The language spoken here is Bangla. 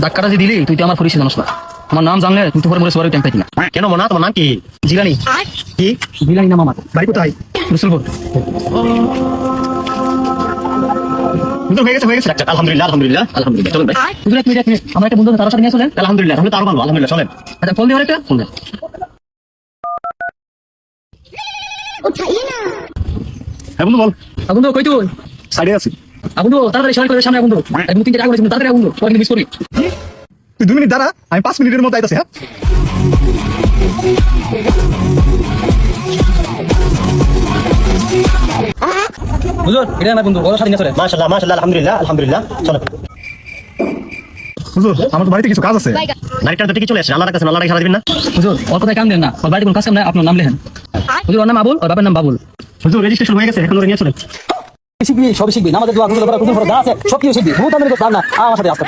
ধাক্কাটা যে দিলি তুই তো আমার পরিচিত মানুষ না। আমার নাম জানলে তুই তো পরে মরে সবারই টাইম পাইতি না। কেন মনা, তোমার নাম কি? জিলানি। কি জিলানি নাম আমার। বাড়ি কোথায়? রসুলপুর। হুজুর হয়ে গেছে ডাক্তার। আলহামদুলিল্লাহ আলহামদুলিল্লাহ আলহামদুলিল্লাহ। চলুন ভাই। হুজুর এক মিনিট আমার একটা বন্ধু তার সাথে নিয়ে চলেন। আলহামদুলিল্লাহ, তাহলে তো আরো ভালো। আলহামদুলিল্লাহ, চলেন। আচ্ছা ফোন দিয়ে একটা ফোন দেন। হ্যাঁ বন্ধু বল। বন্ধু কই তুই? সাইডে আছি। বন্ধু তাড়াতাড়ি সময় করে সামনে বন্ধু। এক দু তিনটে টাকা করেছি তাড়াতাড়ি বন্ধু তোকে মিস করি। তুই 2 মিনিট দাঁড়া, আমি 5 মিনিটের মধ্যে আইতাছি। হ্যাঁ হুজুর এটা আমার বন্ধু ওর সাথে নিয়ে চলেন। মাশাআল্লাহ মাশাআল্লাহ আলহামদুলিল্লাহ আলহামদুলিল্লাহ, চলো। হুজুর আমার তো বাড়িতে কিছু কাজ আছে। নারীটা তো ঠিকই চলে আসে। আল্লাহর কাছে আল্লাহর সারা দিবেন না? হুজুর ওর কথায় কাম দেন না। ওর বাড়িতে কোনো কাজ কাম নাই, আপনার নাম লেখেন। হুজুর ওর নাম আবুল, ওর বাবার নাম বাবুল। হুজুর রেজিস্ট্রেশন হয়ে গেছে, এখন ওরে নিয়ে চলেন। শিখবি সবই শিখবি, নামাজের দোয়া গুলো করা কুতুব ফরজ আছে সব কিছু শিখবি। বহুত আমি তো জানা আমার সাথে আসতে